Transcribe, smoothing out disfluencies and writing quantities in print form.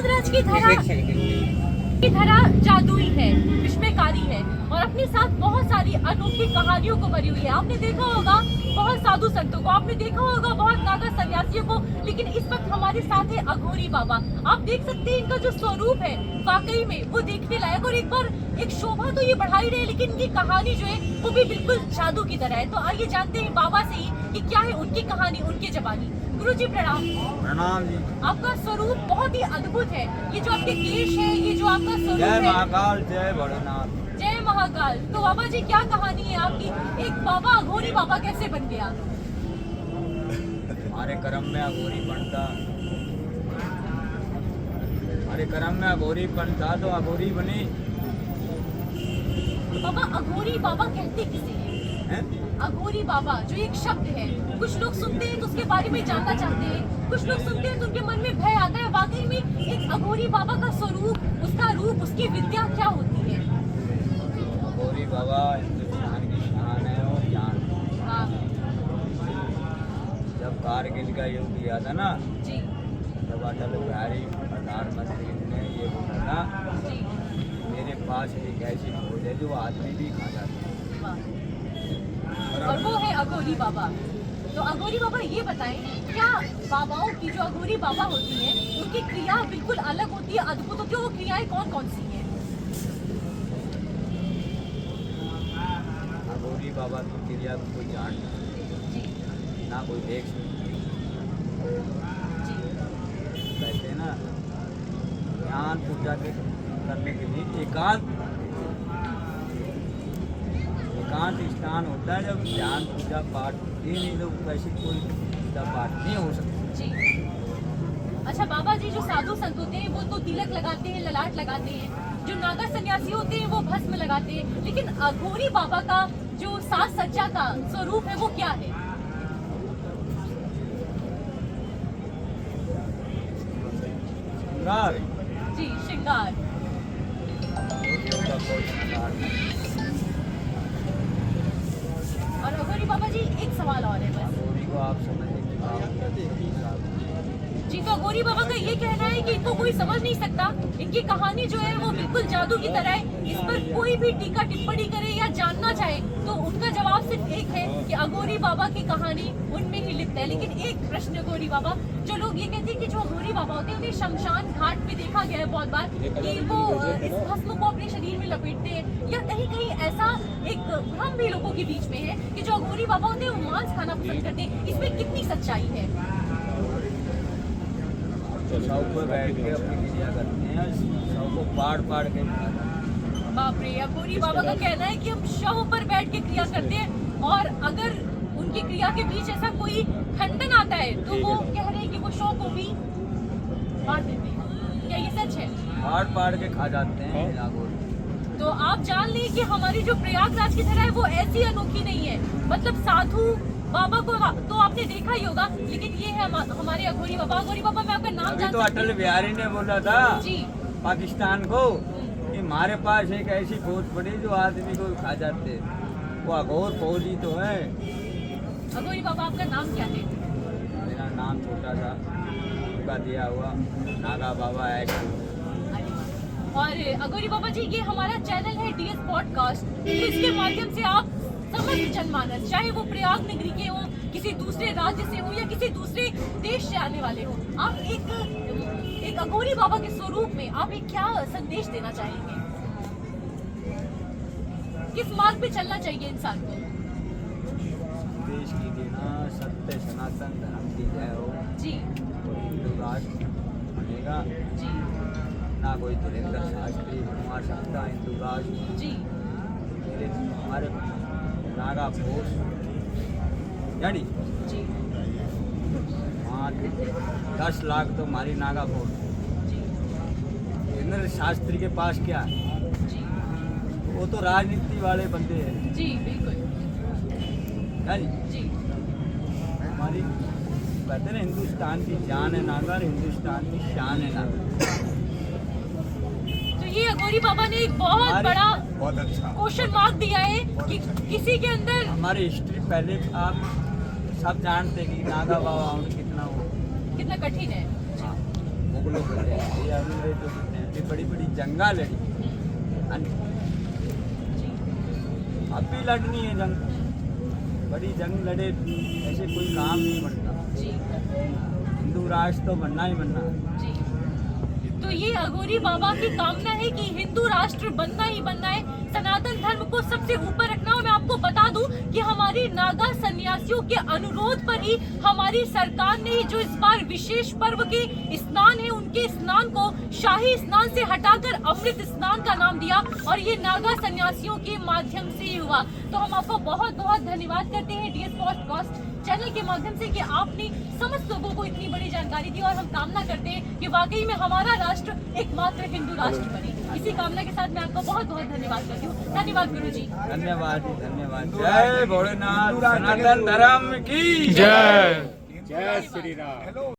प्रयागराज की धरा जादुई है, विस्मयकारी है और अपने साथ बहुत सारी अनोखी कहानियों को भरी हुई है। आपने देखा होगा बहुत साधु संतों को, आपने देखा होगा बहुत नागा सन्यासियों को, लेकिन इस वक्त हमारे साथ है अघोरी बाबा। आप देख सकते हैं इनका जो स्वरूप है वाकई में वो देखने लायक, और एक बार एक शोभा तो ये बढ़ा ही रहे, लेकिन इनकी कहानी जो है वो भी बिल्कुल जादू की तरह है। तो आइए जानते हैं बाबा से ही कि क्या है उनकी कहानी, उनकी जबानी। गुरु जी प्रणाम। प्रणाम जी। आपका स्वरूप बहुत ही अद्भुत है, ये जो आपके केश है, ये जो आपका स्वरूप जय है। महाकाल, जय भोलेनाथ। जय महाकाल। तो बाबा जी क्या कहानी है आपकी, एक बाबा अघोरी बाबा कैसे बन गया? हमारे कर्म में अघोरीपन था, हमारे कर्म में अघोरीपन था तो अघोरी बनी। बाबा अघोरी बाबा कहते किसे हैं? अघोरी बाबा जो एक शब्द है, कुछ लोग सुनते हैं तो उसके बारे में जानना चाहते हैं, कुछ लोग सुनते हैं तो उनके मन में भय आता है। वाकई में एक अघोरी बाबा का स्वरूप, उसका रूप, उसकी विद्या क्या होती है? अघोरी बाबा हिंदुस्तान की शान है और जान। हाँ जब कारगिल का युद्ध किया था ना, जी तब अटल बिहारी प्रधानमंत्री ने ये बोला था, जी। मेरे पास एक ऐसी खोज है जो आदमी भी खा जाती है, वाह। और वो है अघोरी बाबा। तो अघोरी बाबा ये बताएं, क्या बाबाओं की जो अघोरी बाबा होती है उनकी क्रिया बिल्कुल अलग होती है, अद्भुत होती है? वो क्रियाएं कौन कौन सी हैं? अघोरी बाबा की क्रिया को कोई जान जी ना कोई देख सकता। जी कहते हैं ना, ज्ञान पूजा के करने के लिए एकांत स्थान होता है। जब ध्यान पूजा पाठ ही नहीं तो वैसे कोई पूजा पाठ नहीं हो सकता। जी। अच्छा बाबा जी, जो साधु संत होते हैं वो तो तिलक लगाते हैं, ललाट लगाते हैं, जो नागा सन्यासी होते हैं वो भस्म लगाते हैं, लेकिन अघोरी बाबा का जो साज सज्जा का स्वरूप है वो क्या है? श्रृंगार, जी श्रृंगार। और अघोरी बाबा जी एक सवाल और है बस। अघोरी को आप समझेंगे जी, तो अघोरी बाबा का ये कहना है कि इनको कोई समझ नहीं सकता, इनकी कहानी जो है वो बिल्कुल जादू की तरह है। इस पर कोई भी टीका टिप्पणी करे या जानना चाहे तो उनका जवाब सिर्फ एक है कि अघोरी बाबा की कहानी उनमें ही लिप्त है। लेकिन एक प्रश्न अघोरी बाबा, जो लोग ये कहते हैं कि जो अघोरी बाबा होते हैं उन्हें शमशान घाट पे देखा गया है बहुत बार कि वो इस भस्म को अपने शरीर में लपेटते हैं, या कहीं कहीं ऐसा एक भ्रम भी लोगों के बीच में है कि जो अघोरी बाबा होते हैं वो मांस खाना पसंद करते हैं। इसमें कितनी सच्चाई है? शव पर बैठ के अपनी क्रिया करते हैं, शव को पाड़ के खाते हैं। बाप रे, अघोरी बाबा का कहना है कि हम शव पर बैठ के क्रिया करते हैं, और अगर उनकी क्रिया के बीच ऐसा कोई खंडन आता है तो वो कह रहे हैं कि वो शव को भी मार देते हैं। क्या ये सच है? पाड़ के खा जाते हैं अघोरी। तो आप जान लें कि हमारी जो प्रयागराज की धरा है वो ऐसी अनोखी नहीं है। मतलब साधु बाबा को तो आपने देखा ही होगा, लेकिन ये है हमारे अघोरी बाबा। अघोरी बाबा, मैं आपका नाम जान तो अटल बिहारी ने बोला था जी पाकिस्तान को कि हमारे पास एक ऐसी फौज पड़ी जो आदमी को खा जाते। वो अघोर फौजी तो है। अघोरी बाबा, आपका नाम क्या है? मेरा नाम छोटा सा उनका दिया हुआ नागा बाबा है। और अघोरी बाबा जी, ये हमारा चैनल है DS पॉडकास्ट, इसके माध्यम से आप समस्त जनमानस, चाहे वो प्रयाग नगरी के हो, किसी दूसरे राज्य से हो या किसी दूसरे देश से आने वाले हो, आप एक अघोरी बाबा के स्वरूप में आप एक क्या संदेश देना चाहेंगे? किस मार्ग पे चलना चाहिए इंसान को? देश की देना, सत्य सनातन धर्म की जय हो। जी हिंदू राष्ट्र बनेगा, जी ना कोई धुरेंद्र शास्त्री बनवा सकता हिंदू राष्ट्र। जी मेरे हमारे नागा फोर्स यानी जी 10 लाख तो हमारी नागा फोर्स। जी धुरेंद्र शास्त्री के पास क्या है? जी वो तो राजनीति वाले बंदे हैं। जी बिल्कुल यानी जी। हमारी कहते हैं ना, हिंदुस्तान की जान है नागा, हिंदुस्तान की शान है नागा। तो ये अघोरी बाबा ने एक बहुत बड़ा बहुत अच्छा क्वेश्चन मार्क दिया है कि किसी के अंदर हमारी हिस्ट्री पहले आप सब जानते हैं कि नागा बाबा कितना वो कितना कठिन है। हाँ, वो ये हमने जो बड़ी बड़ी जंगा लड़ी, अब भी लड़नी है जंग, बड़ी जंग लड़े ऐसे कोई काम नहीं बनता। जी हिंदू राष्ट्र तो बनना ही बनना। जी। तो ये अघोरी बाबा की कामना है कि हिंदू राष्ट्र बनना ही बनना है, सनातन धर्म को सबसे ऊपर रखना। और मैं आपको बता दूं कि हमारी नागा सन्यासियों के अनुरोध पर ही हमारी सरकार ने जो इस बार विशेष पर्व के स्नान है, उनके स्नान को शाही स्नान से हटाकर अमृत स्नान का नाम दिया, और ये नागा सन्यासियों के माध्यम से ही हुआ। तो हम आपको बहुत बहुत धन्यवाद करते हैं DS पॉडकास्ट चैनल के माध्यम से कि आपने समस्त लोगों को इतनी बड़ी जानकारी दी, और हम कामना करते हैं कि वाकई में हमारा राष्ट्र एकमात्र हिंदू राष्ट्र बने। इसी कामना के साथ मैं आपको बहुत बहुत धन्यवाद करती हूँ। धन्यवाद गुरु जी। धन्यवाद धन्यवाद। जय भोलेनाथ, सनातन धर्म की जय। जय श्री राम।